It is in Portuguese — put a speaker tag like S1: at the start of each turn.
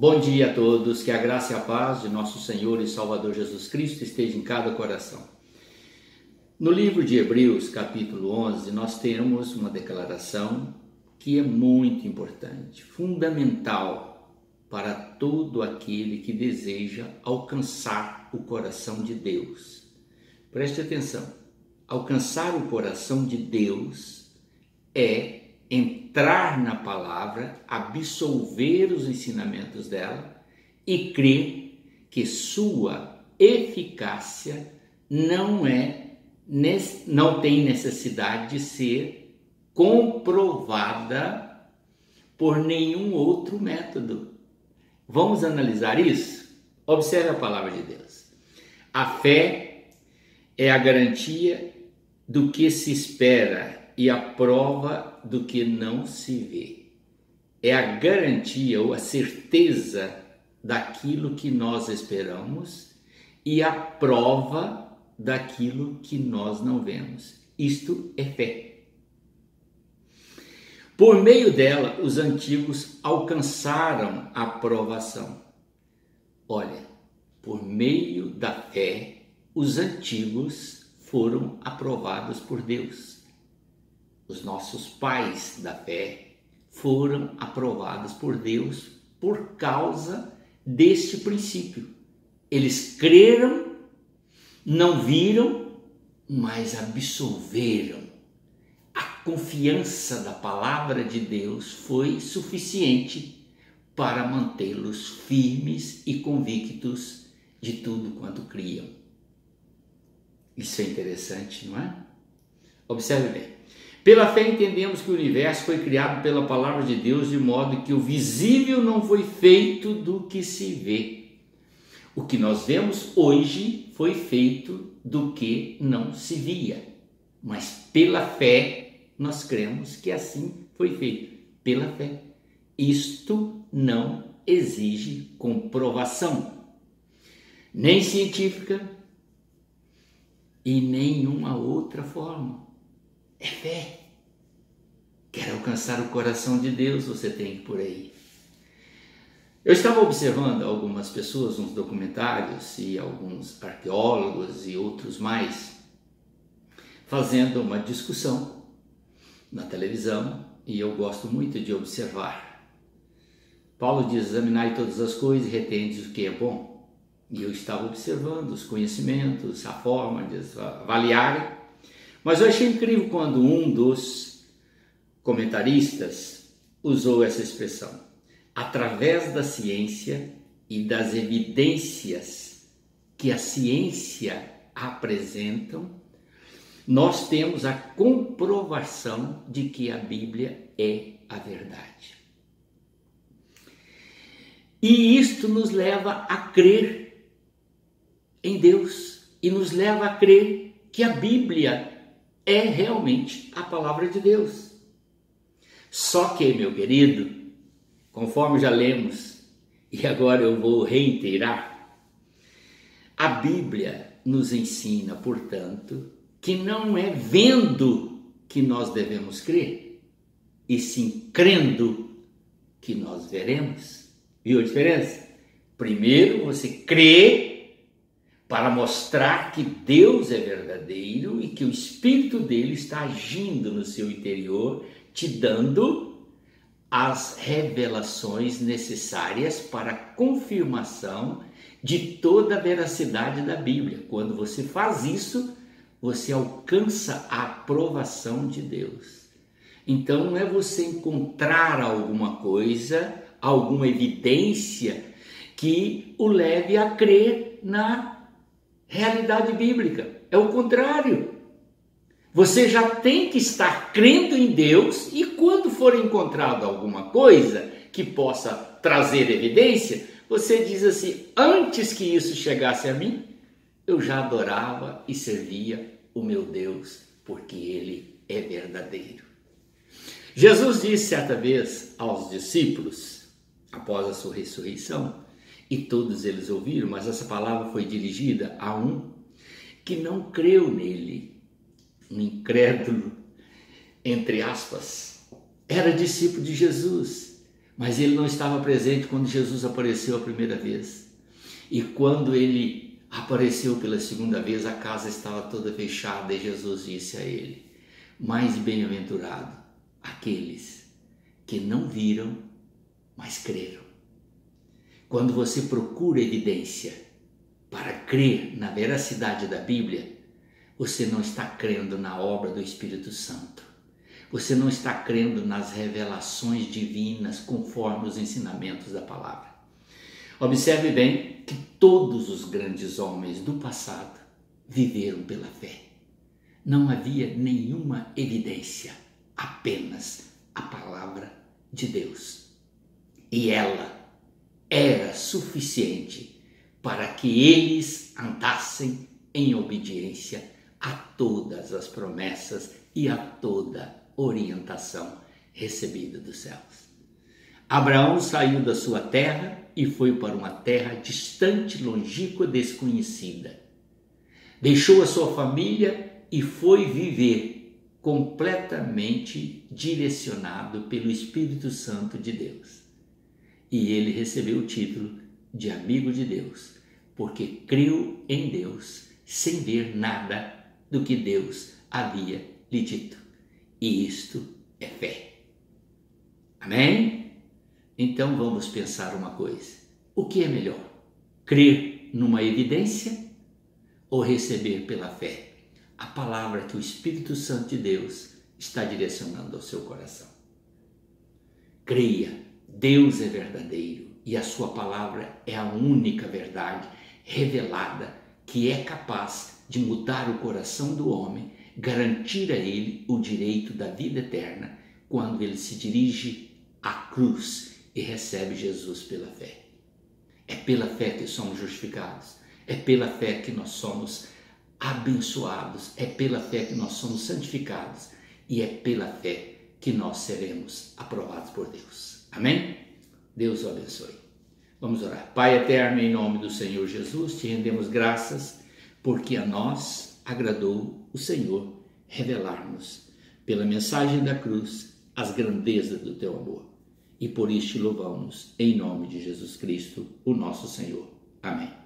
S1: Bom dia a todos, que a graça e a paz de nosso Senhor e Salvador Jesus Cristo esteja em cada coração. No livro de Hebreus, capítulo 11, nós temos uma declaração que é muito importante, fundamental para todo aquele que deseja alcançar o coração de Deus. Preste atenção, alcançar o coração de Deus é entrar na palavra, absolver os ensinamentos dela e crer que sua eficácia não tem necessidade de ser comprovada por nenhum outro método. Vamos analisar isso? Observe a palavra de Deus. A fé é a garantia do que se espera e a prova do que não se vê. É a garantia ou a certeza daquilo que nós esperamos e a prova daquilo que nós não vemos. Isto é fé. Por meio dela, os antigos alcançaram a aprovação. Olha, por meio da fé, os antigos foram aprovados por Deus. Os nossos pais da fé foram aprovados por Deus por causa deste princípio. Eles creram, não viram, mas absolveram. A confiança da palavra de Deus foi suficiente para mantê-los firmes e convictos de tudo quanto criam. Isso é interessante, não é? Observe bem. Pela fé entendemos que o universo foi criado pela palavra de Deus, de modo que o visível não foi feito do que se vê. O que nós vemos hoje foi feito do que não se via. Mas pela fé nós cremos que assim foi feito. Pela fé. Isto não exige comprovação, nem científica e nenhuma outra forma. É fé. Quer alcançar o coração de Deus, você tem que ir por aí. Eu estava observando algumas pessoas nos documentários e alguns arqueólogos e outros mais fazendo uma discussão na televisão e eu gosto muito de observar. Paulo diz: examinai todas as coisas e retendes o que é bom. E eu estava observando os conhecimentos, a forma de avaliar. Mas eu achei incrível quando um dos comentaristas usou essa expressão. Através da ciência e das evidências que a ciência apresentam, nós temos a comprovação de que a Bíblia é a verdade. E isto nos leva a crer em Deus e nos leva a crer que a Bíblia é realmente a palavra de Deus. Só que, meu querido, conforme já lemos, e agora eu vou reiterar, a Bíblia nos ensina, portanto, que não é vendo que nós devemos crer, e sim crendo que nós veremos. Viu a diferença? Primeiro você crê para mostrar que Deus é verdadeiro e que o Espírito dele está agindo no seu interior, te dando as revelações necessárias para a confirmação de toda a veracidade da Bíblia. Quando você faz isso, você alcança a aprovação de Deus. Então não é você encontrar alguma coisa, alguma evidência que o leve a crer na realidade bíblica. É o contrário. Você já tem que estar crendo em Deus e quando for encontrado alguma coisa que possa trazer evidência, você diz assim: antes que isso chegasse a mim, eu já adorava e servia o meu Deus, porque Ele é verdadeiro. Jesus disse certa vez aos discípulos, após a sua ressurreição, e todos eles ouviram, mas essa palavra foi dirigida a um que não creu nele, um incrédulo, entre aspas, era discípulo de Jesus, Mas ele não estava presente quando Jesus apareceu a primeira vez. E quando ele apareceu pela segunda vez, a casa estava toda fechada e Jesus disse a ele: mais bem-aventurado aqueles que não viram, mas creram. Quando você procura evidência para crer na veracidade da Bíblia, você não está crendo na obra do Espírito Santo. Você não está crendo nas revelações divinas conforme os ensinamentos da palavra. Observe bem que todos os grandes homens do passado viveram pela fé. Não havia nenhuma evidência, apenas a palavra de Deus. E ela era suficiente para que eles andassem em obediência a todas as promessas e a toda orientação recebida dos céus. Abraão saiu da sua terra e foi para uma terra distante, longínqua, desconhecida. Deixou a sua família e foi viver completamente direcionado pelo Espírito Santo de Deus. E ele recebeu o título de amigo de Deus, porque creu em Deus sem ver nada do que Deus havia lhe dito. E isto é fé. Amém? Então vamos pensar uma coisa. O que é melhor? Crer numa evidência ou receber pela fé a palavra que o Espírito Santo de Deus está direcionando ao seu coração? Creia, Deus é verdadeiro e a sua palavra é a única verdade revelada que é capaz de mudar o coração do homem, garantir a ele o direito da vida eterna quando ele se dirige à cruz e recebe Jesus pela fé. É pela fé que somos justificados, é pela fé que nós somos abençoados, é pela fé que nós somos santificados e é pela fé que nós seremos aprovados por Deus. Amém? Deus o abençoe. Vamos orar. Pai eterno, em nome do Senhor Jesus, te rendemos graças porque a nós agradou o Senhor revelar-nos pela mensagem da cruz as grandezas do teu amor. E por isso te louvamos em nome de Jesus Cristo, o nosso Senhor. Amém.